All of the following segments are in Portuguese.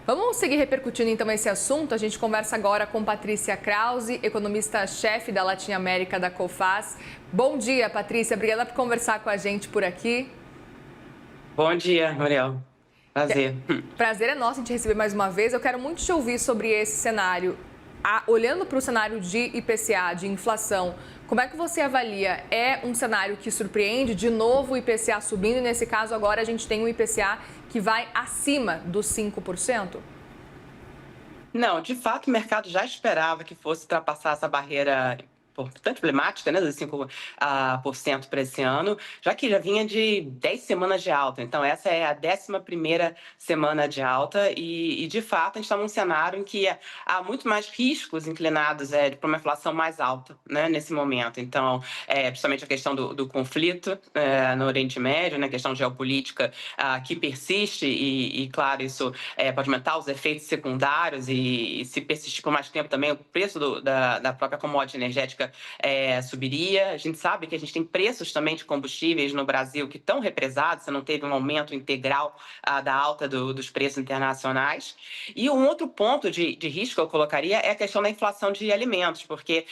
Vamos seguir repercutindo então esse assunto. A gente conversa agora com Patrícia Krause, economista-chefe da Latinoamérica da Cofaz. Bom dia, Patrícia. Obrigada por conversar com a gente por aqui. Bom dia, Mariel. Prazer. Prazer é nosso em te receber mais uma vez. Eu quero muito te ouvir sobre esse cenário. Olhando para o cenário de IPCA, de inflação, como é que você avalia? É um cenário que surpreende? De novo o IPCA subindo e nesse caso agora a gente tem um IPCA que vai acima dos 5%? Não, de fato, o mercado já esperava que fosse ultrapassar essa barreira bastante emblemática, né, dos 5% para esse ano, já que já vinha de 10 semanas de alta. Então, essa é a 11ª semana de alta e de fato, a gente está num cenário em que há muito mais riscos inclinados para uma inflação mais alta, né, nesse momento. Então, principalmente a questão do conflito no Oriente Médio, né, a questão geopolítica que persiste e, claro, isso pode aumentar os efeitos secundários e se persistir por mais tempo também, o preço da própria commodity energética subiria. A gente sabe que a gente tem preços também de combustíveis no Brasil que estão represados, você não teve um aumento integral da alta dos preços internacionais. E um outro ponto de risco que eu colocaria é a questão da inflação de alimentos, porque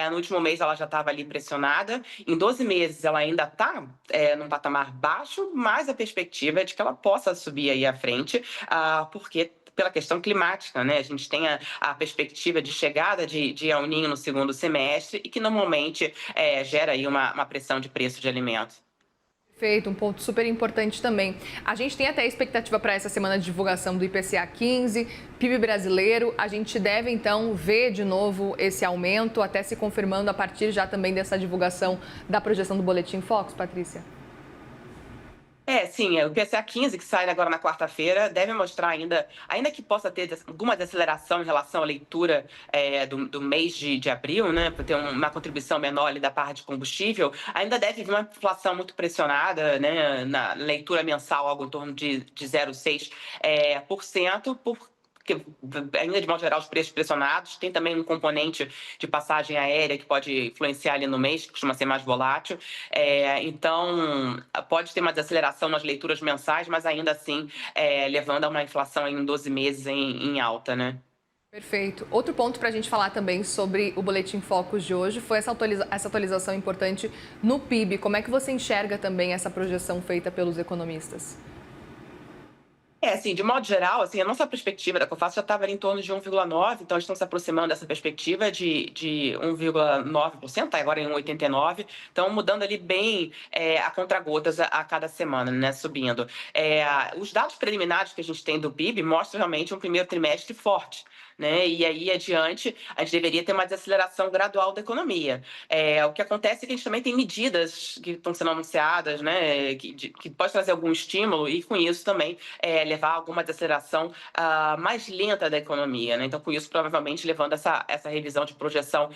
no último mês ela já estava ali pressionada, em 12 meses ela ainda está num patamar baixo, mas a perspectiva é de que ela possa subir aí à frente, porque pela questão climática, né? A gente tem a perspectiva de chegada de El Niño no segundo semestre e que normalmente gera aí uma pressão de preço de alimentos. Perfeito, um ponto super importante também. A gente tem até expectativa para essa semana de divulgação do IPCA 15, PIB brasileiro. A gente deve então ver de novo esse aumento, até se confirmando a partir já também dessa divulgação da projeção do Boletim Focus, Patrícia? Sim, o IPCA 15, que sai agora na quarta-feira, deve mostrar ainda que possa ter alguma desaceleração em relação à leitura do mês de abril, né, para ter uma contribuição menor ali da parte de combustível, ainda deve vir uma inflação muito pressionada, né, na leitura mensal, algo em torno de 0,6%, porque ainda de modo geral os preços pressionados, tem também um componente de passagem aérea que pode influenciar ali no mês, que costuma ser mais volátil. Então, pode ter uma desaceleração nas leituras mensais, mas ainda assim levando a uma inflação em 12 meses em alta, né? Perfeito. Outro ponto para a gente falar também sobre o Boletim Focus de hoje foi essa atualização importante no PIB. Como é que você enxerga também essa projeção feita pelos economistas? Assim, de modo geral, assim, a nossa perspectiva da Cofaz já estava em torno de 1,9%, então eles estão se aproximando dessa perspectiva de 1,9%, tá agora em 1,89%, então mudando ali bem a conta-gotas a cada semana, né, subindo. Os dados preliminares que a gente tem do PIB mostram realmente um primeiro trimestre forte, né, e aí adiante a gente deveria ter uma desaceleração gradual da economia. O que acontece é que a gente também tem medidas que estão sendo anunciadas, né, que pode trazer algum estímulo e com isso também levar a alguma desaceleração mais lenta da economia, né? Então, com isso, provavelmente levando essa revisão de projeção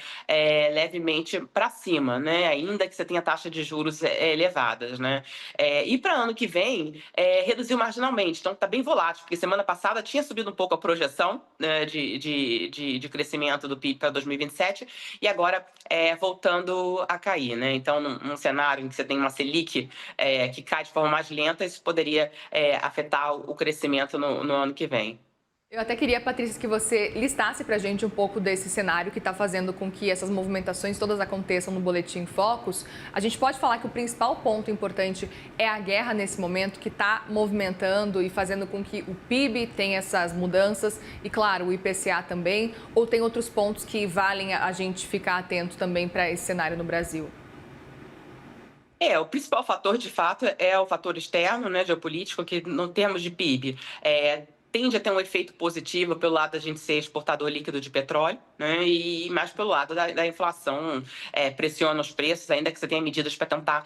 levemente para cima, né? Ainda que você tenha taxa de juros elevadas, né? E para ano que vem, reduziu marginalmente. Então, está bem volátil, porque semana passada tinha subido um pouco a projeção, né, de crescimento do PIB para 2027 e agora voltando a cair, né? Então, num cenário em que você tem uma Selic que cai de forma mais lenta, isso poderia afetar o crescimento no ano que vem. Eu até queria, Patrícia, que você listasse para a gente um pouco desse cenário que está fazendo com que essas movimentações todas aconteçam no Boletim Focus. A gente pode falar que o principal ponto importante é a guerra nesse momento, que está movimentando e fazendo com que o PIB tenha essas mudanças e, claro, o IPCA também, ou tem outros pontos que valem a gente ficar atento também para esse cenário no Brasil? O principal fator, de fato, é o fator externo, né, geopolítico, que, no termos de PIB, tende a ter um efeito positivo pelo lado da gente ser exportador líquido de petróleo, né, e mais pelo lado da inflação, pressiona os preços, ainda que você tenha medidas para tentar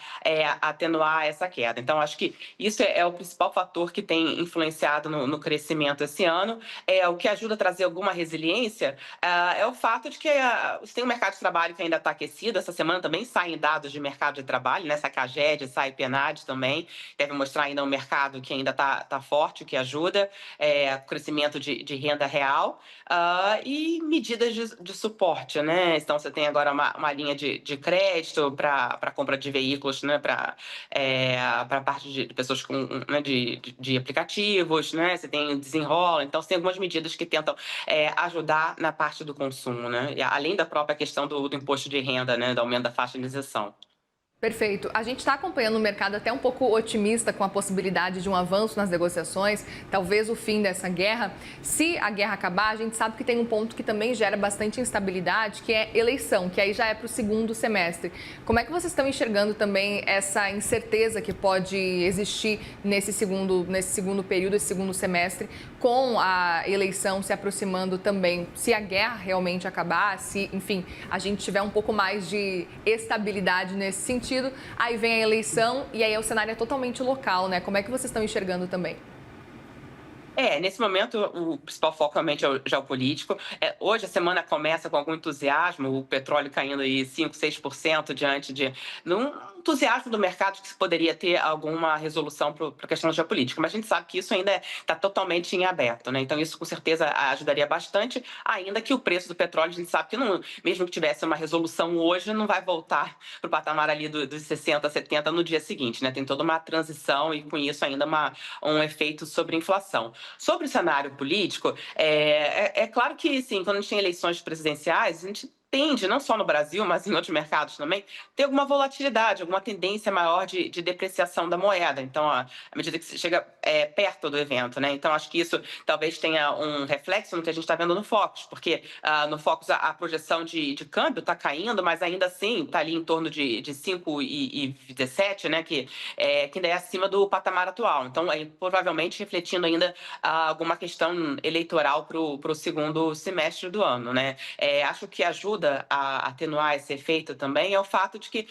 atenuar essa queda. Então, acho que isso é o principal fator que tem influenciado no crescimento esse ano. O que ajuda a trazer alguma resiliência é o fato de que você tem um mercado de trabalho que ainda está aquecido. Essa semana também saem dados de mercado de trabalho, né? Sai CAGED, sai PNAD também, deve mostrar ainda um mercado que ainda está forte, o que ajuda. crescimento de renda real, e medidas de suporte, né? Então, você tem agora uma linha de crédito para compra de veículos, né? Para a parte de pessoas com, né? de aplicativos, né? Você tem o desenrola, então você tem algumas medidas que tentam ajudar na parte do consumo, né? E além da própria questão do imposto de renda, né? Do aumento da faixa de isenção. Perfeito. A gente está acompanhando o mercado até um pouco otimista com a possibilidade de um avanço nas negociações, talvez o fim dessa guerra. Se a guerra acabar, a gente sabe que tem um ponto que também gera bastante instabilidade, que é eleição, que aí já é para o segundo semestre. Como é que vocês estão enxergando também essa incerteza que pode existir nesse segundo período, esse segundo semestre, com a eleição se aproximando também? Se a guerra realmente acabar, se, enfim, a gente tiver um pouco mais de estabilidade nesse sentido, aí vem a eleição e aí o cenário é totalmente local, né? Como é que vocês estão enxergando também? Nesse momento, o principal foco realmente é o geopolítico. Hoje a semana começa com algum entusiasmo, o petróleo caindo aí 5, 6% diante de um entusiasmo do mercado que se poderia ter alguma resolução para a questão geopolítica. Mas a gente sabe que isso ainda está totalmente em aberto, né? Então isso com certeza ajudaria bastante, ainda que o preço do petróleo, a gente sabe que não, mesmo que tivesse uma resolução hoje, não vai voltar para o patamar ali dos 60, 70 no dia seguinte, né? Tem toda uma transição e com isso ainda um efeito sobre a inflação. Sobre o cenário político, é claro que, sim, quando a gente tem eleições presidenciais, a gente tende, não só no Brasil, mas em outros mercados também, ter alguma volatilidade, alguma tendência maior de depreciação da moeda. Então, à medida que você chega perto do evento, né? Então, acho que isso talvez tenha um reflexo no que a gente está vendo no Focus, porque no Focus a projeção de câmbio está caindo, mas ainda assim está ali em torno de 5,17, né? Que ainda é acima do patamar atual. Então, provavelmente refletindo ainda alguma questão eleitoral para o segundo semestre do ano, né? Acho que ajuda a atenuar esse efeito também é o fato de que,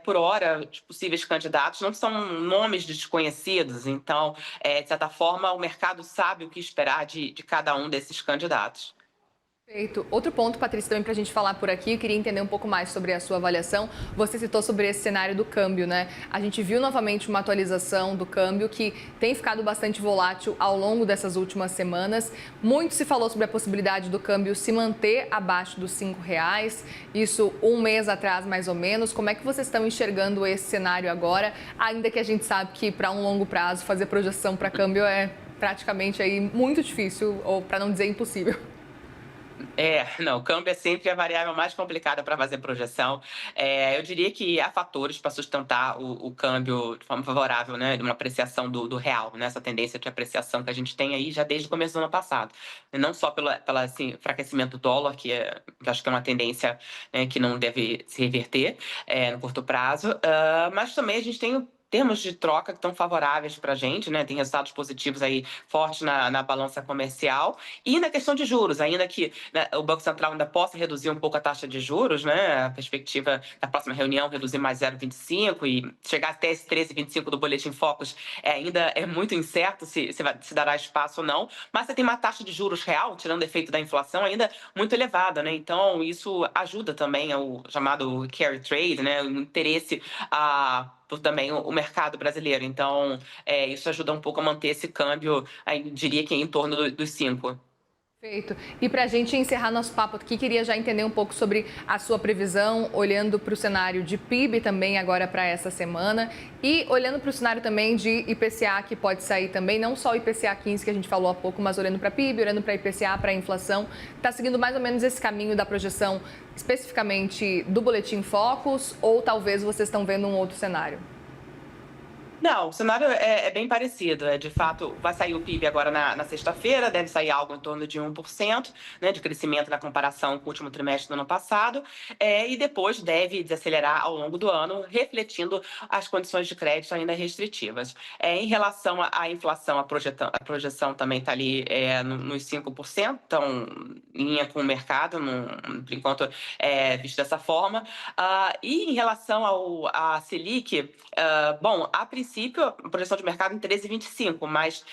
por hora, os possíveis candidatos não são nomes desconhecidos. Então, de certa forma, o mercado sabe o que esperar de cada um desses candidatos. Perfeito. Outro ponto, Patrícia, também para a gente falar por aqui, eu queria entender um pouco mais sobre a sua avaliação. Você citou sobre esse cenário do câmbio, né? A gente viu novamente uma atualização do câmbio que tem ficado bastante volátil ao longo dessas últimas semanas. Muito se falou sobre a possibilidade do câmbio se manter abaixo dos R$ 5, isso um mês atrás mais ou menos. Como é que vocês estão enxergando esse cenário agora, ainda que a gente sabe que para um longo prazo fazer projeção para câmbio é praticamente aí muito difícil, ou para não dizer impossível. Não, o câmbio é sempre a variável mais complicada para fazer projeção. Eu diria que há fatores para sustentar o câmbio de forma favorável, né? De uma apreciação do real, né? Essa tendência de apreciação que a gente tem aí já desde o começo do ano passado. E não só pelo assim, enfraquecimento do dólar, que acho que é uma tendência, né, que não deve se reverter no curto prazo, mas também a gente tem termos de troca que estão favoráveis para a gente, né? Tem resultados positivos aí fortes na balança comercial. E na questão de juros, ainda que, né, o Banco Central ainda possa reduzir um pouco a taxa de juros, né? A perspectiva da próxima reunião reduzir mais 0,25 e chegar até esse 13,25 do Boletim Focus ainda é muito incerto se dará espaço ou não. Mas você tem uma taxa de juros real, tirando o efeito da inflação, ainda muito elevada, né? Então isso ajuda também ao chamado carry trade, né? O interesse por também o mercado brasileiro. Então, isso ajuda um pouco a manter esse câmbio, aí, diria que em torno dos 5. Perfeito. E para a gente encerrar nosso papo aqui, queria já entender um pouco sobre a sua previsão, olhando para o cenário de PIB também agora para essa semana e olhando para o cenário também de IPCA que pode sair também, não só o IPCA 15 que a gente falou há pouco, mas olhando para PIB, olhando para IPCA, para a inflação. Está seguindo mais ou menos esse caminho da projeção especificamente do Boletim Focus ou talvez vocês estão vendo um outro cenário? Não, o cenário é bem parecido. De fato, vai sair o PIB agora na sexta-feira, deve sair algo em torno de 1%, né, de crescimento na comparação com o último trimestre do ano passado, e depois deve desacelerar ao longo do ano, refletindo as condições de crédito ainda restritivas. Em relação à inflação, a projeção também está ali nos 5%, então em linha com o mercado, por enquanto visto dessa forma. E em relação à Selic, bom, a princípio, princípio, a projeção de mercado em 13,25, mas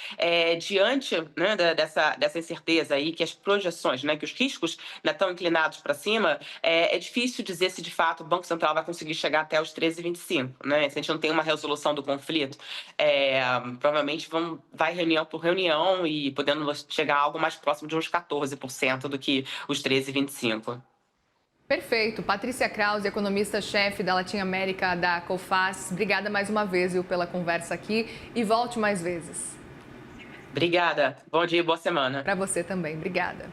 diante, né, dessa incerteza aí, que as projeções, né, que os riscos ainda estão inclinados para cima, é difícil dizer se de fato o Banco Central vai conseguir chegar até os 13,25, né? Se a gente não tem uma resolução do conflito, provavelmente vai reunião por reunião e podendo chegar a algo mais próximo de uns 14% do que os 13,25. Perfeito. Patrícia Krause, economista-chefe da Latin América da Cofaz. Obrigada mais uma vez, viu, pela conversa aqui e volte mais vezes. Obrigada. Bom dia e boa semana. Para você também. Obrigada.